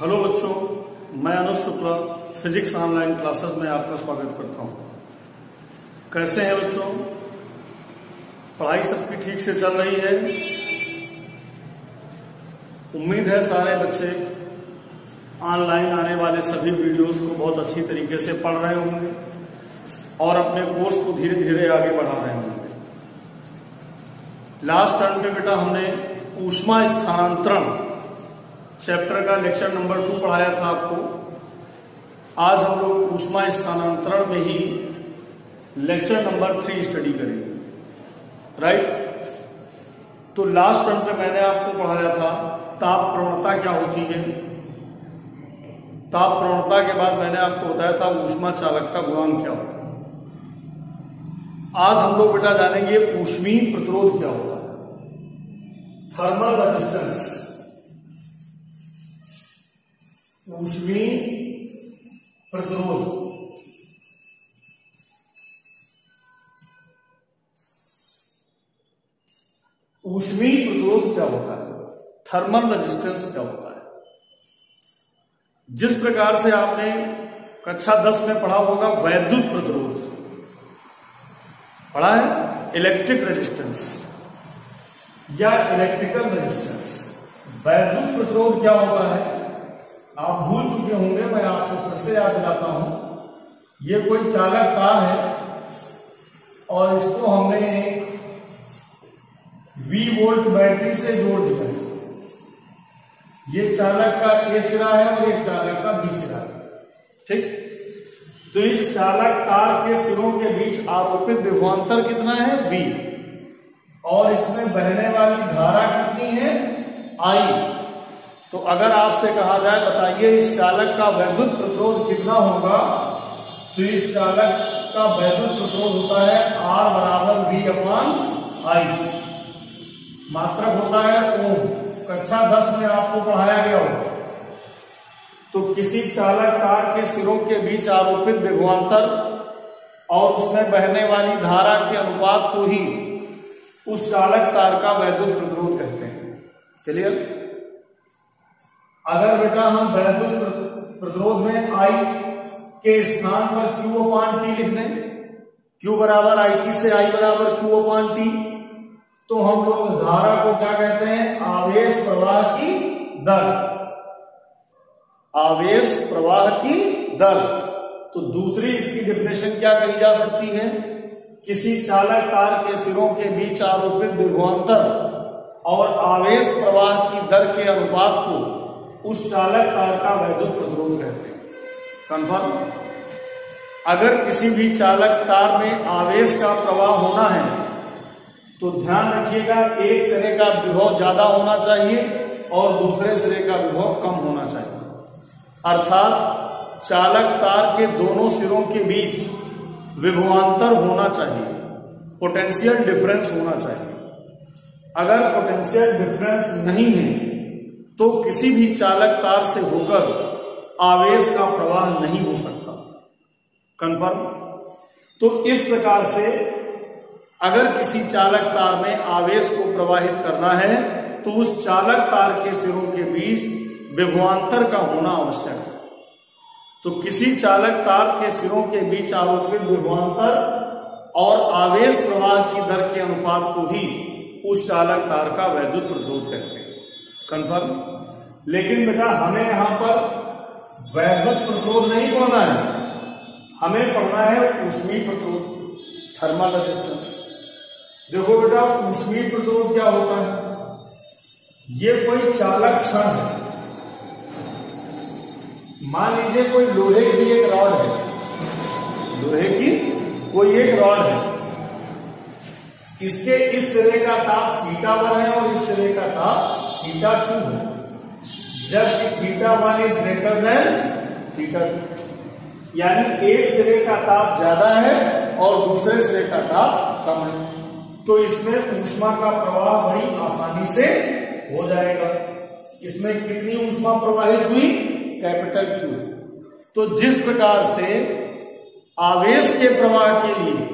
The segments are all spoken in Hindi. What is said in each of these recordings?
हेलो बच्चों, मैं अनुज शुक्ला फिजिक्स ऑनलाइन क्लासेस में आपका स्वागत करता हूं। कैसे हैं बच्चों? पढ़ाई सबकी ठीक से चल रही है? उम्मीद है सारे बच्चे ऑनलाइन आने वाले सभी वीडियोस को बहुत अच्छी तरीके से पढ़ रहे होंगे और अपने कोर्स को धीरे धीरे आगे बढ़ा रहे होंगे। लास्ट टर्म में बेटा हमने ऊष्मा स्थानांतरण चैप्टर का लेक्चर नंबर 2 पढ़ाया था आपको। आज हम लोग ऊष्मा स्थानांतरण में ही लेक्चर नंबर 3 स्टडी करेंगे, राइट। तो लास्ट टर्म पे मैंने आपको पढ़ाया था ताप प्रवणता क्या होती है। ताप प्रवणता के बाद मैंने आपको बताया था ऊष्मा चालकता गुणांक क्या होता है। आज हम लोग बेटा जानेंगे ऊष्मीय प्रतिरोध क्या होता है, थर्मल रेजिस्टेंस। ऊष्मीय प्रतिरोध। ऊष्मीय प्रतिरोध क्या होता है, थर्मल रेजिस्टेंस क्या होता है। जिस प्रकार से आपने कक्षा 10 में पढ़ा होगा वैद्युत प्रतिरोध पढ़ा है, इलेक्ट्रिक रेजिस्टेंस या इलेक्ट्रिकल रेजिस्टेंस। वैद्युत प्रतिरोध क्या होता है आप भूल चुके होंगे, मैं आपको फिर से याद दिलाता हूं। ये कोई चालक तार है और इसको हमने V वोल्ट बैटरी से जोड़ दिया है। ये चालक का A सिरा है और एक चालक का B सिरा है, ठीक। तो इस चालक तार के सिरों के बीच आरोपित विभवांतर कितना है, V, और इसमें बहने वाली धारा कितनी है, I। तो अगर आपसे कहा जाए बताइए इस चालक का वैद्युत प्रतिरोध कितना होगा, तो इस चालक का वैद्युत प्रतिरोध होता है R बराबर V/I। मात्रक होता है ओम। कक्षा 10 में आपको पढ़ाया गया होगा। तो किसी चालक तार के सिरों के बीच आरोपित विभवांतर और उसमें बहने वाली धारा के अनुपात को ही उस चालक तार का वैद्युत प्रतिरोध कहते हैं। क्लियर? अगर बेटा हम वैद्युत प्रतिरोध में I के स्थान पर Q/T लिख दें, Q बराबर IT से I बराबर Q/T, तो हम लोग धारा को क्या कहते हैं, आवेश प्रवाह की दर। आवेश प्रवाह की दर। तो दूसरी इसकी डेफिनेशन क्या कही जा सकती है, किसी चालक तार के सिरों के बीच आरोपित विभवांतर और आवेश प्रवाह की दर के अनुपात को उस चालक तार का वैद्युत प्रतिरोध कहते हैं। कंफर्म? अगर किसी भी चालक तार में आवेश का प्रवाह होना है तो ध्यान रखिएगा एक सिरे का विभव ज्यादा होना चाहिए और दूसरे सिरे का विभव कम होना चाहिए। अर्थात चालक तार के दोनों सिरों के बीच विभवांतर होना चाहिए, पोटेंशियल डिफरेंस होना चाहिए। अगर पोटेंशियल डिफरेंस नहीं है तो किसी भी चालक तार से होकर आवेश का प्रवाह नहीं हो सकता। कंफर्म? तो इस प्रकार से अगर किसी चालक तार में आवेश को प्रवाहित करना है तो उस चालक तार के सिरों के बीच विभवांतर का होना आवश्यक है। तो किसी चालक तार के सिरों के बीच आरोपित विभवांतर और आवेश प्रवाह की दर के अनुपात को ही उस चालक तार का वैद्युत प्रतिरोध कहते हैं। कंफर्म? लेकिन बेटा हमें यहां पर वैद्युत प्रतिरोध नहीं पढ़ना है, हमें पढ़ना है ऊष्मीय प्रतिरोध, थर्मल रेजिस्टेंस। देखो बेटा ऊष्मीय प्रतिरोध क्या होता है, ये कोई चालक क्षण है। मान लीजिए कोई लोहे की एक रॉड है, लोहे की कोई एक रॉड है, इसके इस सिरे का ताप θ1 है और इस सिरे का ताप θ2 है, जबकि θ1 इज ग्रेटर देन θ2। यानी एक सिरे का ताप ज्यादा है और दूसरे सिरे का ताप कम है, तो इसमें ऊष्मा का प्रवाह बड़ी आसानी से हो जाएगा। इसमें कितनी ऊष्मा प्रवाहित हुई, कैपिटल Q। तो जिस प्रकार से आवेश के प्रवाह के लिए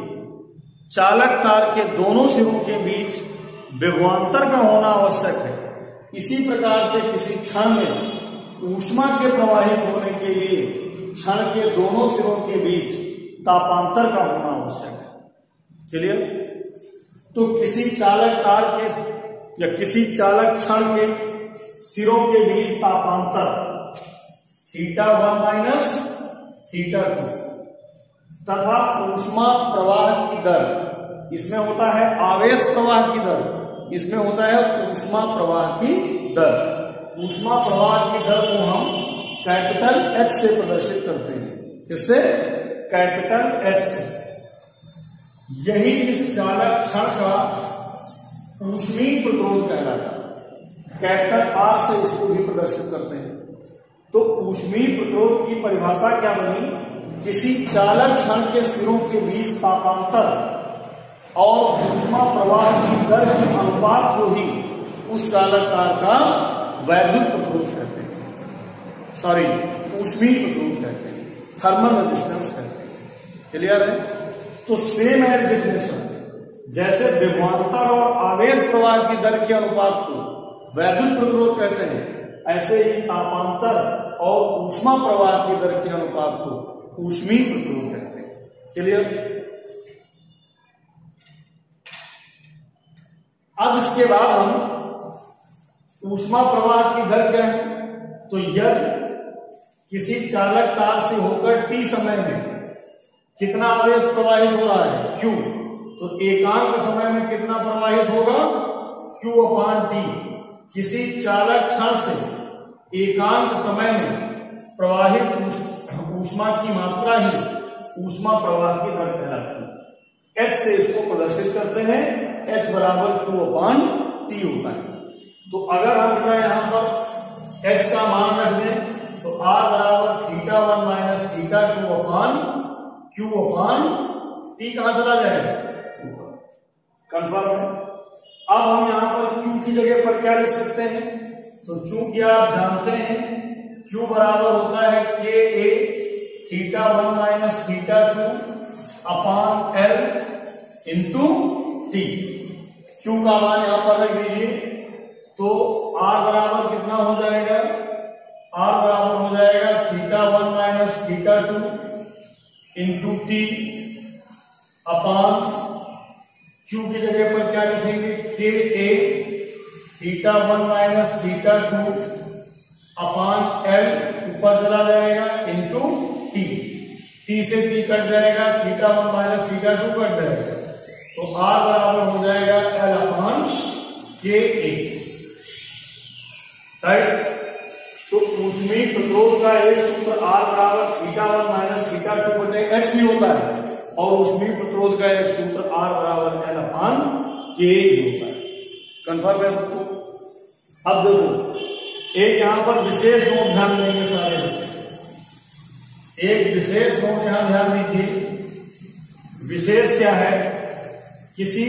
चालक तार के दोनों सिरों के बीच विभवांतर का होना आवश्यक है, इसी प्रकार से किसी क्षण में ऊष्मा के प्रवाहित होने के लिए क्षण के दोनों सिरों के बीच तापांतर का होना आवश्यक है। क्लियर? तो किसी चालक तार के या किसी चालक क्षण के सिरों के बीच तापांतर θ1 माइनस θ2 तथा ऊष्मा प्रवाह की दर, इसमें होता है आवेश प्रवाह की दर, इसमें होता है ऊष्मा प्रवाह की दर। ऊष्मा प्रवाह की दर को हम कैपिटल H से प्रदर्शित करते हैं। किससे? कैपिटल H से। यही इस चालक क्षण का ऊष्मीय प्रतिरोध कहलाता है। कैपिटल R से इसको भी प्रदर्शित करते हैं। तो ऊष्मीय प्रतिरोध की परिभाषा क्या बनी? किसी चालक क्षण के सिरों के बीच तापांतर और ऊष्मा प्रवाह की दर के अनुपात को ही उस चालक तार का वैद्युत प्रतिरोध कहते हैं, सॉरी ऊष्मीय प्रतिरोध कहते हैं, थर्मल रेजिस्टेंस कहते हैं। क्लियर है? तो सेम एज डेफिनेशन, जैसे विभवांतर और आवेश प्रवाह की दर के अनुपात को वैद्युत प्रतिरोध कहते हैं, ऐसे ही तापांतर और ऊष्मा प्रवाह की दर के अनुपात को ऊष्मीय प्रतिरोध कहते हैं। क्लियर? अब इसके बाद हम ऊष्मा प्रवाह की दर क्या है? तो यदि किसी चालक तार से होकर t समय में कितना आवेश प्रवाहित हो रहा है? Q, तो एकांक समय में कितना प्रवाहित होगा? Q/T। किसी चालक क्षण से एकांक समय में प्रवाहित ऊष्मा की मात्रा ही ऊष्मा प्रवाह की दर कहलाती है। H से इसको प्रदर्शित करते हैं। H बराबर Q/T होता है। तो अगर हम यहां पर H का मान रख दें तो R बराबर θ1 माइनस θ2 Q/T कहां चला जाएगा? कंफर्म है। अब हम यहां पर Q की जगह पर क्या लिख सकते हैं? तो चूंकि आप जानते हैं Q बराबर होता है KA θ1 minus θ2 upon L into T। Q का मान यहां पर रख दीजिए तो R बराबर कितना हो जाएगा? R बराबर हो जाएगा θ1 minus θ2 into T upon Q की जगह पर क्या लिखेंगे? KA θ1 माइनस θ2 अपॉन L ऊपर चला जाएगा इंटू T। T से T कट जाएगा, θ1 माइनस θ2 कट जाएगा, तो R बराबर हो जाएगा L अपॉन KA। राइट? तो ऊष्मीय प्रतिरोध का एक सूत्र R बराबर θ1 माइनस θ2 बटे H भी होता है और ऊष्मीय प्रतिरोध का एक सूत्र R बराबर L अपॉन K होता है। कंफर्म है सबको? अब देखो, एक यहां पर विशेष नोट ध्यान देंगे सारे बच्चे। एक विशेष नोट यहां ध्यान दीजिए। विशेष क्या है? किसी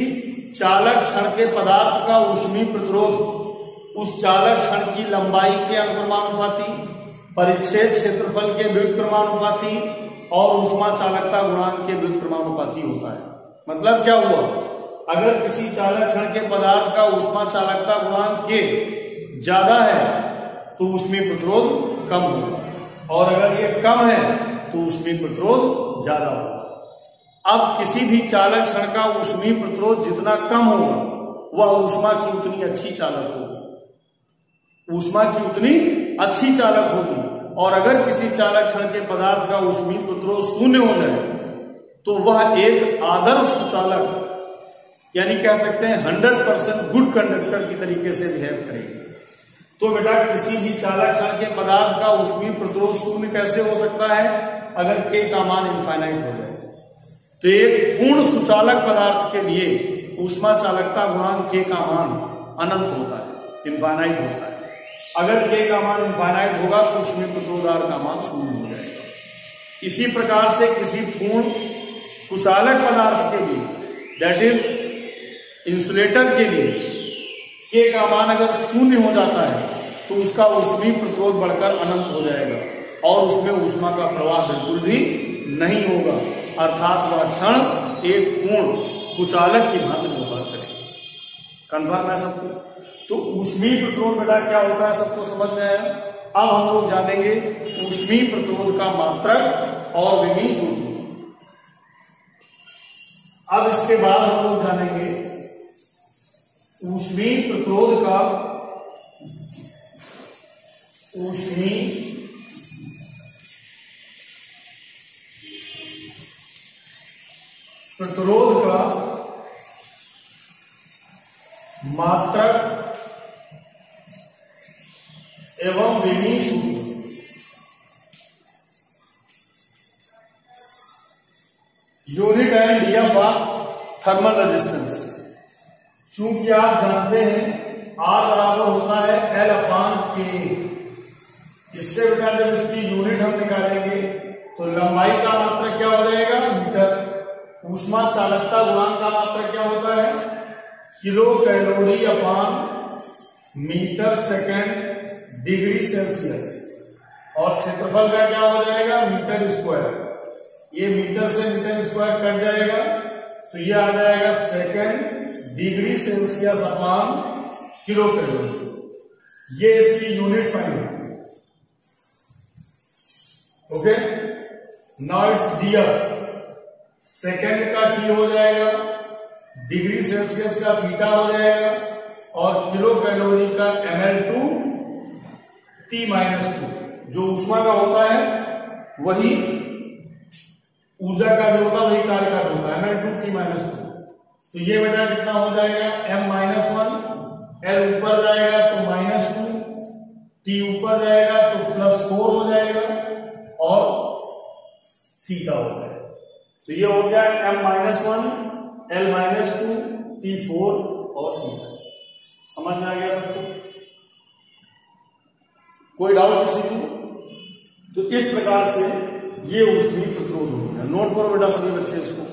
चालक क्षण के पदार्थ का ऊष्मीय प्रतिरोध उस चालक क्षण की लंबाई के अनुक्रमानुपाती, परिच्छेद क्षेत्रफल के व्युत्क्रमानुपाती और ऊष्मा चालकता गुणांक के व्युत्क्रमानुपाती होता है। मतलब क्या हुआ? अगर किसी चालक क्षण के पदार्थ का ऊष्मा चालकता गुणांक के ज्यादा है तो ऊष्मीय प्रतिरोध कम होगा, और अगर ये कम है तो ऊष्मीय प्रतिरोध ज्यादा होगा। अब किसी भी चालक क्षण का ऊष्मीय प्रतिरोध जितना कम होगा वह ऊष्मा की उतनी अच्छी चालक होगी, ऊष्मा की उतनी अच्छी चालक होगी। और अगर किसी चालक क्षण के पदार्थ का ऊष्मीय प्रतिरोध शून्य हो जाए तो वह एक आदर्श सुचालक, यानी कह सकते हैं 100% गुड कंडक्टर की तरीके से बिहेव करेगी। तो बेटा, किसी भी चालक क्षण के पदार्थ का ऊष्मीय प्रतिरोध शून्य कैसे हो सकता है? अगर K का मान इनफाइनाइट हो जाए। तो एक पूर्ण सुचालक पदार्थ के लिए ऊष्मा चालकता गुणांक K का मान अनंत होता है, इनफाइनाइट होता है। अगर K का मान इनफाइनाइट होगा तो ऊष्मीय प्रतिरोध R का मान शून्य हो जाएगा। इसी प्रकार से किसी पूर्ण कुचालक पदार्थ के लिए, दैट इज इंसुलेटर के लिए, K का मान अगर शून्य हो जाता है तो उसका ऊष्मीय प्रतिरोध बढ़कर अनंत हो जाएगा और उसमें ऊष्मा का प्रवाह बिल्कुल भी नहीं होगा, अर्थात वह क्षण एक पूर्ण कुचालक की भांति व्यवहार करेगा। कंफर्म है सबको? तो ऊष्मीय प्रतिरोध बेटा क्या होता है सबको समझ में आया? अब हम लोग जानेंगे ऊष्मीय प्रतिरोध का मात्रक और विमीय सूत्र। अब इसके बाद हम लोग जानेंगे ऊष्मीय प्रतिरोध का मात्रक एवं विमीय सूत्र। Unit and DF of thermal resistance. चूंकि आप जानते हैं R बराबर होता है L/K। इससे बेटा जब इसकी यूनिट हम निकालेंगे तो लंबाई का मात्रक क्या हो जाएगा, मीटर। ऊष्मा चालकता गुणांक का मात्रक क्या होता है, किलो कैलोरी अपान मीटर सेकेंड डिग्री सेल्सियस। और क्षेत्रफल का क्या हो जाएगा, मीटर स्क्वायर। ये मीटर से मीटर स्क्वायर कट जाएगा तो ये आ जाएगा सेकेंड डिग्री सेल्सियस अपान किलो कैलोरी। ये इसकी unit find. Okay, now it's DF. Second का टी हो जाएगा, डिग्री सेल्सियस का थीटा हो जाएगा और किलो कैलोरी का mL/T-2। जो ऊष्मा का होता है वही ऊर्जा का जो होता है वही कार्य का होता है, mL/T-2। तो ये बेटा कितना हो जाएगा, m-1। L ऊपर जाएगा तो -2, T ऊपर जाएगा तो +4 हो जाएगा और थीटा हो जाएगा। तो ये हो गया m-1, L-2, T4 और थीटा। समझ में आ गया सबको? कोई डाउट किसी को? तो इस प्रकार से ये ऊष्मीय प्रतिरोध हो गया। नोट करो बेटा सभी बच्चे इसको।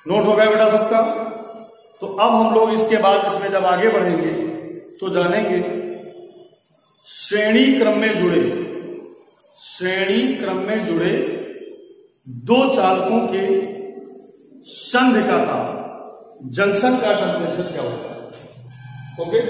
नोट हो गया बेटा सबका? तो अब हम लोग इसके बाद इसमें जब आगे बढ़ेंगे तो जानेंगे श्रेणी क्रम में जुड़े दो चालकों के संधि का ताप, जंक्शन का टेम्परेचर क्या होता है। ओके,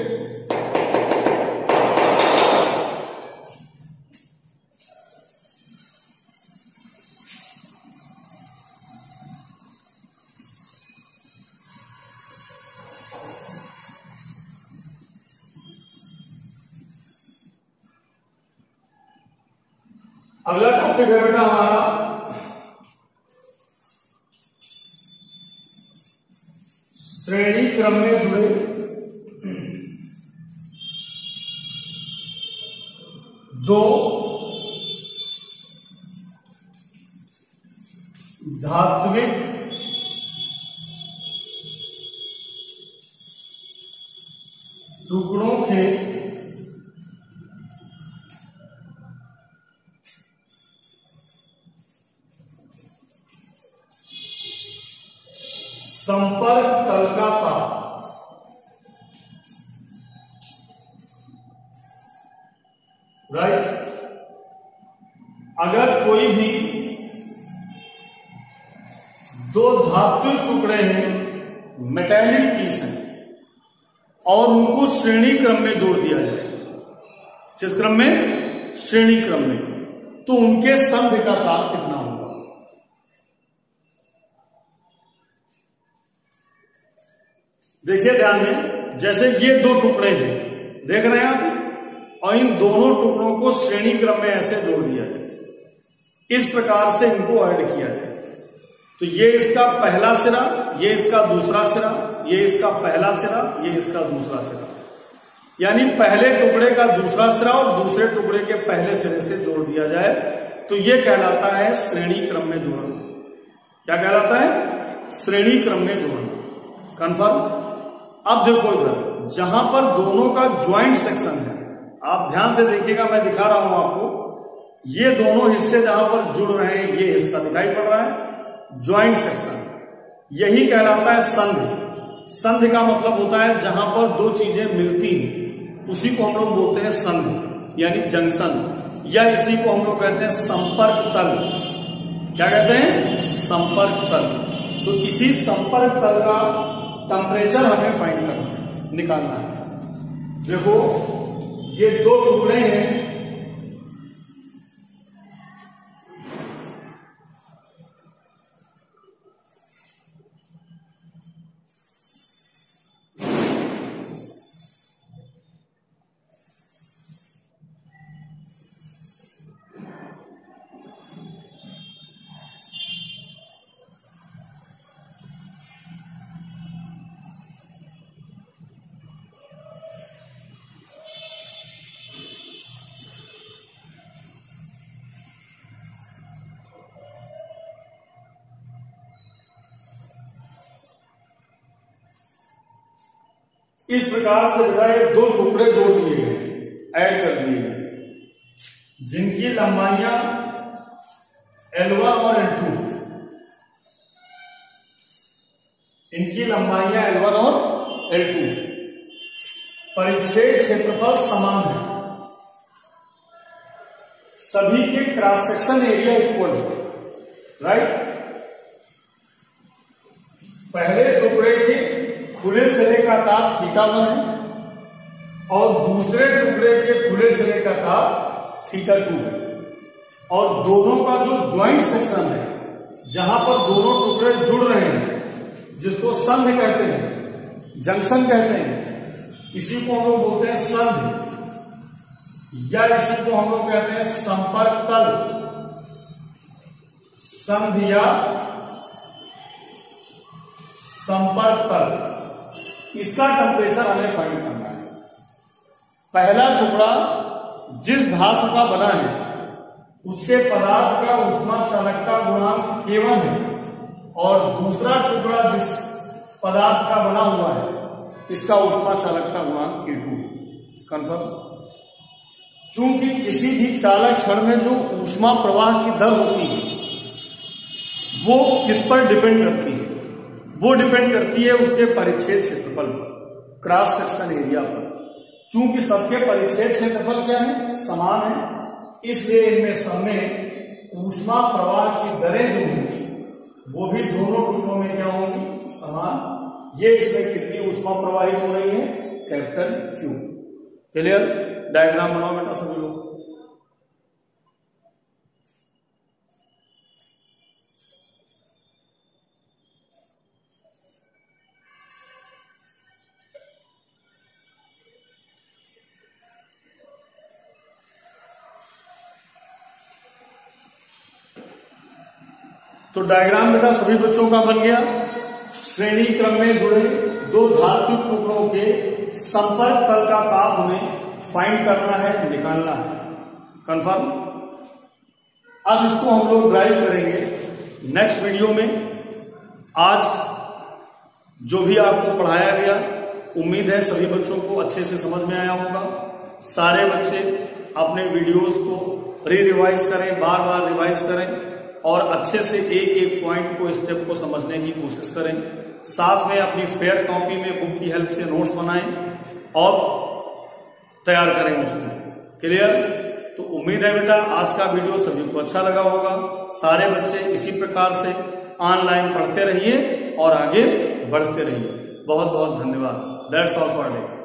अगला टॉपिक है बेटा हमारा श्रेणी क्रम में जुड़े दो धात्विक टुकड़ों के संपर्क तल का ताप। राइट, अगर कोई भी दो धात्विक टुकड़े हैं, मेटेलिक पीस हैं, और उनको श्रेणी क्रम में जोड़ दिया जाए, किस क्रम में, श्रेणी क्रम में, तो उनके संधि का ताप कितना होगा। देखिए ध्यान में, जैसे ये दो टुकड़े हैं, देख रहे हैं आप, और इन दोनों टुकड़ों को श्रेणी क्रम में ऐसे जोड़ दिया जाए, इस प्रकार से इनको ऐड किया जाए। तो ये इसका पहला सिरा, ये इसका दूसरा सिरा, ये इसका पहला सिरा, ये इसका दूसरा सिरा, यानी पहले टुकड़े का दूसरा सिरा और दूसरे टुकड़े के पहले सिरे से जोड़ दिया जाए, तो ये कहलाता है श्रेणी क्रम में जोड़ना। क्या कहलाता है, श्रेणी क्रम में जोड़ना। कंफर्म? अब देखो इधर, जहां पर दोनों का ज्वाइंट सेक्शन है, आप ध्यान से देखिएगा, मैं दिखा रहा हूं आपको। ये दोनों हिस्से जहां पर जुड़ रहे हैं, ये हिस्सा दिखाई पड़ रहा है ज्वाइंट सेक्शन, यही कहलाता है संधि। संधि का मतलब होता है जहां पर दो चीजें मिलती हैं, उसी को हम लोग बोलते हैं संधि यानी जंक्शन, या इसी को हम लोग कहते हैं संपर्क तल। क्या कहते हैं? संपर्क तल। तो इसी संपर्क तल का टेम्परेचर हमें फाइंड करना है, निकालना है। देखो ये दो टुकड़े हैं, इस प्रकार से बेटा ये दो टुकड़े जोड़ दिए गए, ऐड कर दिए गए, जिनकी लंबाइयां L1 और L2, इनकी लंबाइयां L1 और L2, परिच्छेद क्षेत्रफल समान है, सभी के क्रॉस सेक्शन एरिया इक्वल है, राइट। पहले टुकड़े के खुले सिरे का ताप θ1 है और दूसरे टुकड़े के खुले सिरे का ताप θ2 है, और दोनों का जो ज्वाइंट सेक्शन है, जहां पर दोनों टुकड़े जुड़ रहे हैं, जिसको संधि कहते हैं, जंक्शन कहते हैं, इसी को हम लोग बोलते हैं संधि, या इसी को हम लोग कहते हैं संपर्क तल, संधि या संपर्क तल। इसका टेम्परेचर हमें फाइंड करना है। पहला टुकड़ा जिस धातु का बना है उसके पदार्थ का ऊष्मा चालकता गुणांक K1 है, और दूसरा टुकड़ा जिस पदार्थ का बना हुआ है इसका ऊष्मा चालकता गुणांक K2। कंफर्म? चूंकि किसी भी चालक क्षण में जो ऊष्मा प्रवाह की दर होती है वो किस पर डिपेंड करती है? वो डिपेंड करती है उसके परिच्छेद क्षेत्रफल पर, क्रॉस सेक्शन एरिया पर। चूंकि सबके परिच्छेद क्षेत्रफल क्या है? समान है, इसलिए इनमें सब में ऊष्मा प्रवाह की दरें जो होंगी वो भी दोनों टुकड़ों में क्या होंगी? समान। ये इसमें कितनी ऊष्मा प्रवाहित हो रही है? Capital Q। क्लियर? डायग्राम बनाओ बेटा सभी लोग। तो डायग्राम बेटा सभी बच्चों का बन गया। श्रेणी क्रम में जुड़े दो धातु टुकड़ों के संपर्क तल का ताप हमें फाइंड करना है, निकालना है। कंफर्म? अब इसको हम लोग ड्राइव करेंगे नेक्स्ट वीडियो में। आज जो भी आपको पढ़ाया गया उम्मीद है सभी बच्चों को अच्छे से समझ में आया होगा। सारे बच्चे अपने वीडियोस को रिवाइज करें, बार बार रिवाइज करें और अच्छे से एक एक पॉइंट को, स्टेप को समझने की कोशिश करें। साथ में अपनी फेयर कॉपी में बुक की हेल्प से नोट्स बनाएं और तैयार करें उसको। क्लियर? तो उम्मीद है बेटा आज का वीडियो सभी को अच्छा लगा होगा। सारे बच्चे इसी प्रकार से ऑनलाइन पढ़ते रहिए और आगे बढ़ते रहिए। बहुत बहुत धन्यवाद। That's all for today.